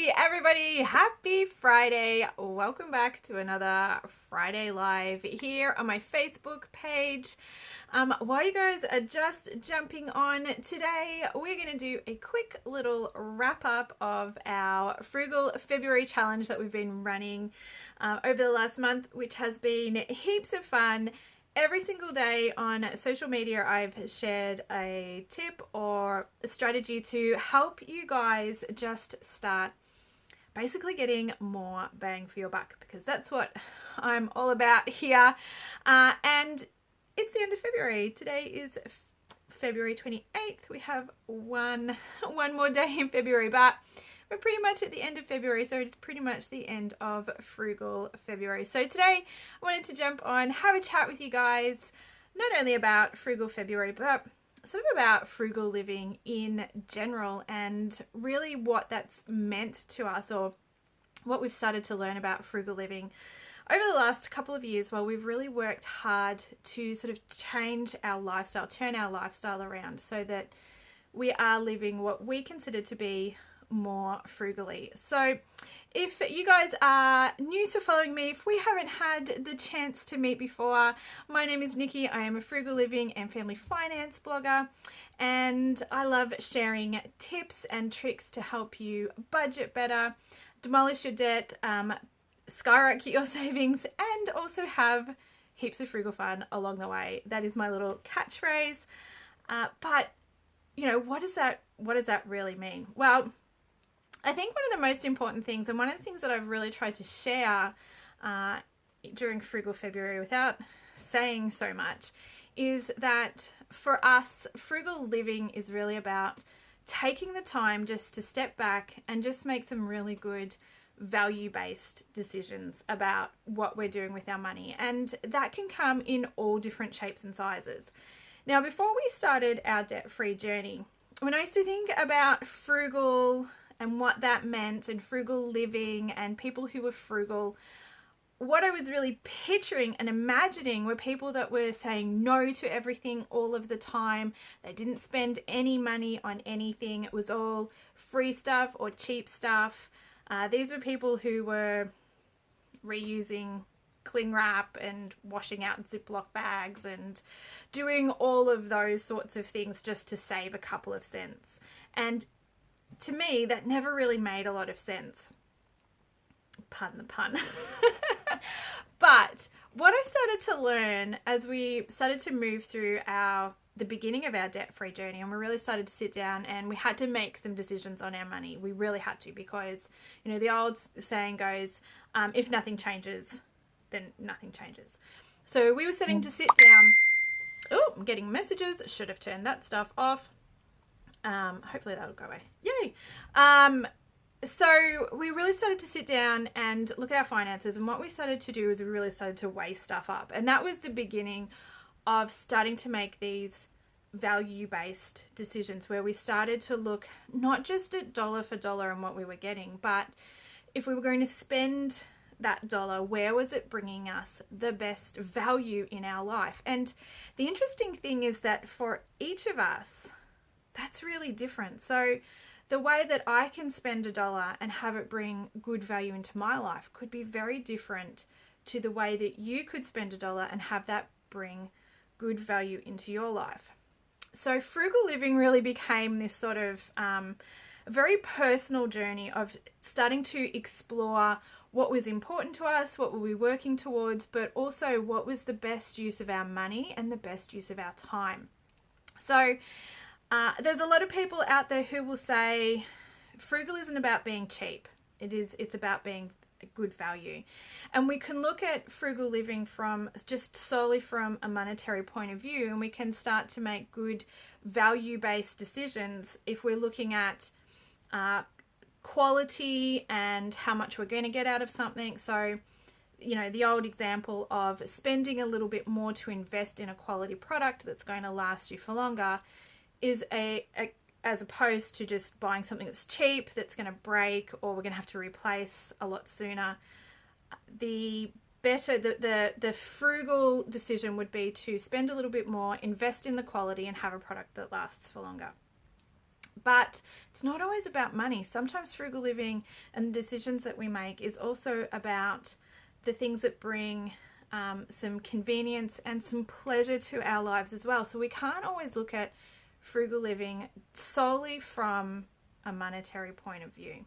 Hey everybody, happy Friday. Welcome back to another Friday Live here on my Facebook page. While you guys are just jumping on, today we're going to do a quick little wrap up of our Frugal February challenge that we've been running over the last month, which has been heaps of fun. Every single day on social media, I've shared a tip or a strategy to help you guys just start basically getting more bang for your buck, because that's what I'm all about here. And it's the end of February. Today is February 28th. We have one more day in February, but we're pretty much at the end of February, so it's pretty much the end of Frugal February. So today I wanted to jump on, have a chat with you guys, not only about Frugal February, but sort of about frugal living in general and really what that's meant to us, or what we've started to learn about frugal living over the last couple of years, while we've really worked hard to sort of change our lifestyle, turn our lifestyle around so that we are living what we consider to be more frugally. So if you guys are new to following me, if we haven't had the chance to meet before, my name is Nikki. I am a frugal living and family finance blogger, and I love sharing tips and tricks to help you budget better, demolish your debt, skyrocket your savings, and also have heaps of frugal fun along the way. That is my little catchphrase. But you know, what does that really mean? Well, I think one of the most important things, and one of the things that I've really tried to share during Frugal February without saying so much, is that for us, frugal living is really about taking the time just to step back and just make some really good value-based decisions about what we're doing with our money. And that can come in all different shapes and sizes. Now, before we started our debt-free journey, when I used to think about frugal and what that meant, and frugal living and people who were frugal, what I was really picturing and imagining were people that were saying no to everything all of the time. They didn't spend any money on anything. It was all free stuff or cheap stuff. These were people who were reusing cling wrap and washing out Ziploc bags and doing all of those sorts of things just to save a couple of cents. And to me, that never really made a lot of sense. Pardon the pun. But what I started to learn as we started to move through the beginning of our debt-free journey, and we really started to sit down and we had to make some decisions on our money. We really had to, because, you know, the old saying goes, if nothing changes, then nothing changes. So we were starting to sit down. Oh, I'm getting messages. Should have turned that stuff off. Hopefully that'll go away. Yay. So we really started to sit down and look at our finances, and what we started to do is we really started to weigh stuff up. And that was the beginning of starting to make these value-based decisions, where we started to look not just at dollar for dollar and what we were getting, but if we were going to spend that dollar, where was it bringing us the best value in our life? And the interesting thing is that for each of us, that's really different. So the way that I can spend $1 and have it bring good value into my life could be very different to the way that you could spend $1 and have that bring good value into your life. So frugal living really became this sort of very personal journey of starting to explore what was important to us, what were we working towards, but also what was the best use of our money and the best use of our time. So there's a lot of people out there who will say frugal isn't about being cheap. It's about being a good value. And we can look at frugal living from just solely from a monetary point of view, and we can start to make good value-based decisions if we're looking at quality and how much we're going to get out of something. So, you know, the old example of spending a little bit more to invest in a quality product that's going to last you for longer is as opposed to just buying something that's cheap, that's going to break, or we're going to have to replace a lot sooner. The frugal decision would be to spend a little bit more, invest in the quality, and have a product that lasts for longer. But it's not always about money. Sometimes frugal living and the decisions that we make is also about the things that bring some convenience and some pleasure to our lives as well. So we can't always look at frugal living solely from a monetary point of view.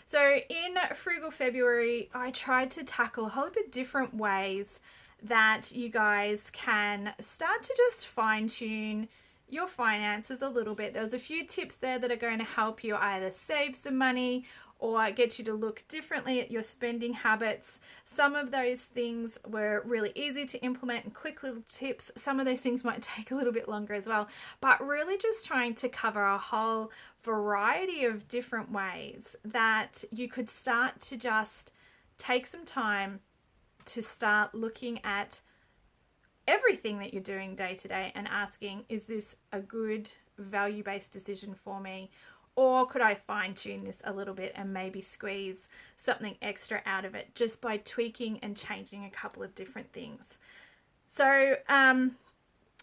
So in Frugal February, I tried to tackle a whole bit different ways that you guys can start to just fine-tune your finances a little bit. There's a few tips there that are going to help you either save some money or get you to look differently at your spending habits. Some of those things were really easy to implement and quick little tips. Some of those things might take a little bit longer as well, but really just trying to cover a whole variety of different ways that you could start to just take some time to start looking at everything that you're doing day to day and asking, is this a good value-based decision for me? Or could I fine tune this a little bit and maybe squeeze something extra out of it just by tweaking and changing a couple of different things? So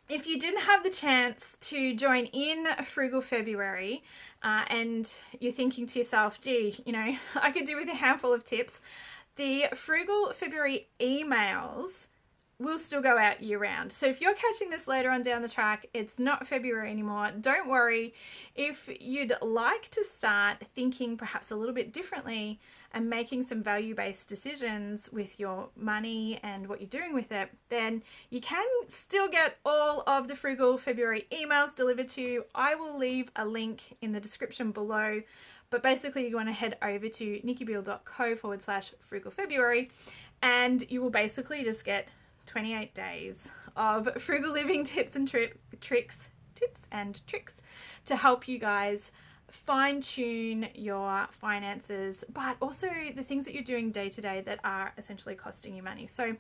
if you didn't have the chance to join in Frugal February and you're thinking to yourself, gee, you know, I could do with a handful of tips, the Frugal February emails will still go out year round. So if you're catching this later on down the track, it's not February anymore. Don't worry. If you'd like to start thinking perhaps a little bit differently and making some value-based decisions with your money and what you're doing with it, then you can still get all of the Frugal February emails delivered to you. I will leave a link in the description below. But basically, you want to head over to nikkibeale.co/Frugal February, and you will basically just get 28 days of frugal living tips and tricks to help you guys fine-tune your finances, but also the things that you're doing day to day that are essentially costing you money. So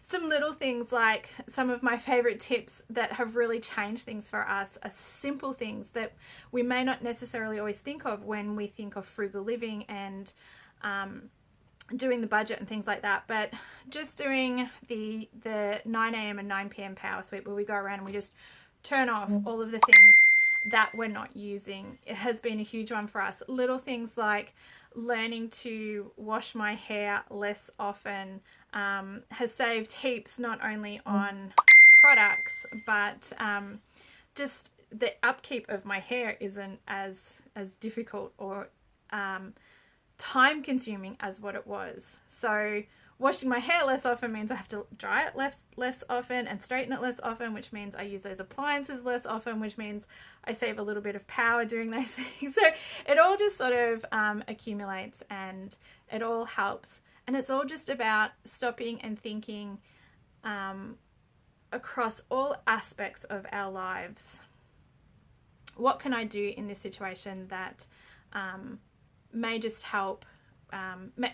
some little things, like some of my favorite tips that have really changed things for us are simple things that we may not necessarily always think of when we think of frugal living and doing the budget and things like that. But just doing the 9 a.m. and 9 p.m. power sweep, where we go around and we just turn off all of the things that we're not using, it has been a huge one for us. Little things like learning to wash my hair less often has saved heaps, not only on products, but just the upkeep of my hair isn't as difficult or time consuming as what it was. So washing my hair less often means I have to dry it less often and straighten it less often, which means I use those appliances less often, which means I save a little bit of power doing those things. So it all just sort of accumulates, and it all helps. And it's all just about stopping and thinking across all aspects of our lives. What can I do in this situation that may just help?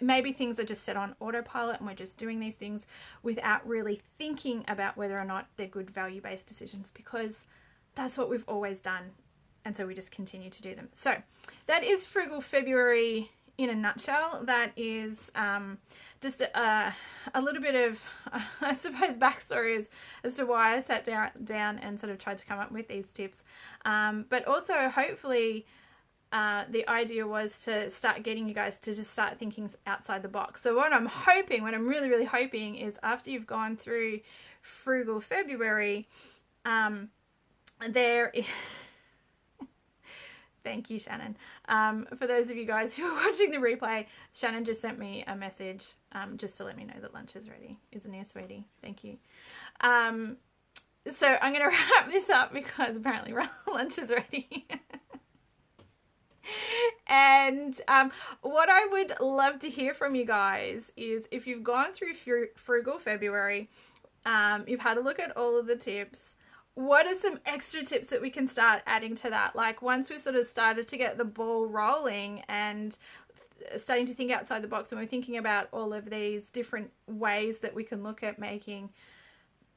Maybe things are just set on autopilot and we're just doing these things without really thinking about whether or not they're good value-based decisions, because that's what we've always done, and so we just continue to do them. So that is Frugal February in a nutshell. That is just a little bit of, I suppose, backstory as to why I sat down and sort of tried to come up with these tips. But also, hopefully, the idea was to start getting you guys to just start thinking outside the box. So what I'm really, really hoping is after you've gone through Frugal February, thank you, Shannon. For those of you guys who are watching the replay, Shannon just sent me a message just to let me know that lunch is ready. Isn't it, sweetie? Thank you. So I'm going to wrap this up because apparently lunch is ready. And what I would love to hear from you guys is, if you've gone through Frugal February, you've had a look at all of the tips, what are some extra tips that we can start adding to that? Like, once we've sort of started to get the ball rolling and starting to think outside the box, and we're thinking about all of these different ways that we can look at making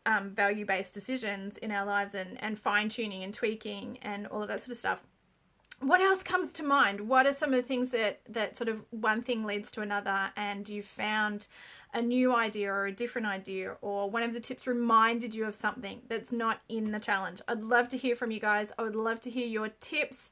value-based decisions in our lives and fine-tuning and tweaking and all of that sort of stuff, what else comes to mind? What are some of the things that sort of one thing leads to another, and you found a new idea or a different idea, or one of the tips reminded you of something that's not in the challenge? I'd love to hear from you guys. I would love to hear your tips.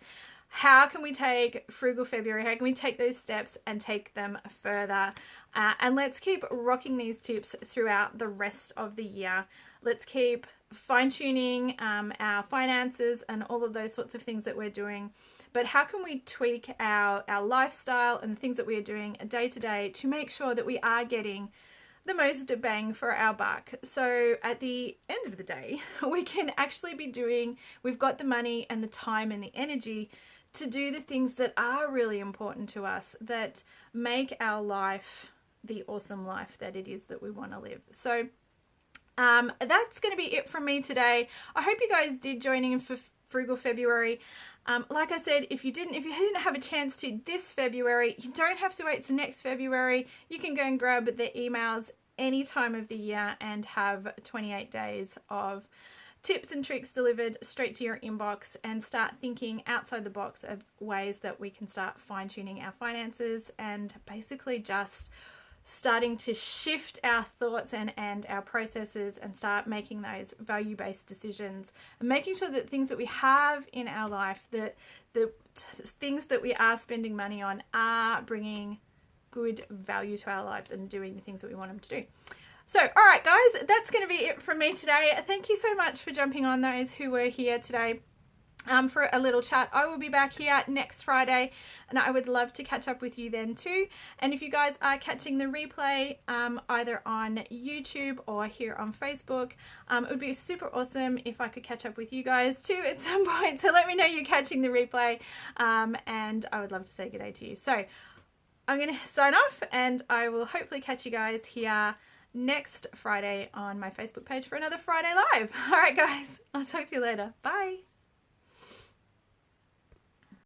how can we take Frugal February, how can we take those steps and take them further? And let's keep rocking these tips throughout the rest of the year. Let's keep fine-tuning our finances and all of those sorts of things that we're doing. But how can we tweak our lifestyle and the things that we are doing day to day to make sure that we are getting the most bang for our buck? So at the end of the day, we can actually be doing, we've got the money and the time and the energy to do the things that are really important to us, that make our life the awesome life that it is that we want to live. So that's going to be it from me today. I hope you guys did join in for Frugal February. Like I said, if you didn't have a chance to this February, you don't have to wait till next February. You can go and grab the emails any time of the year and have 28 days of tips and tricks delivered straight to your inbox, and start thinking outside the box of ways that we can start fine-tuning our finances and basically just starting to shift our thoughts and our processes and start making those value-based decisions, and making sure that things that we have in our life, that the things that we are spending money on are bringing good value to our lives and doing the things that we want them to do. So, all right, guys, that's going to be it from me today. Thank you so much for jumping on, those who were here today for a little chat. I will be back here next Friday, and I would love to catch up with you then too. And if you guys are catching the replay either on YouTube or here on Facebook, it would be super awesome if I could catch up with you guys too at some point. So let me know you're catching the replay, and I would love to say good day to you. So I'm going to sign off, and I will hopefully catch you guys here next Friday on my Facebook page for another Friday Live. All right, guys, I'll talk to you later. Bye.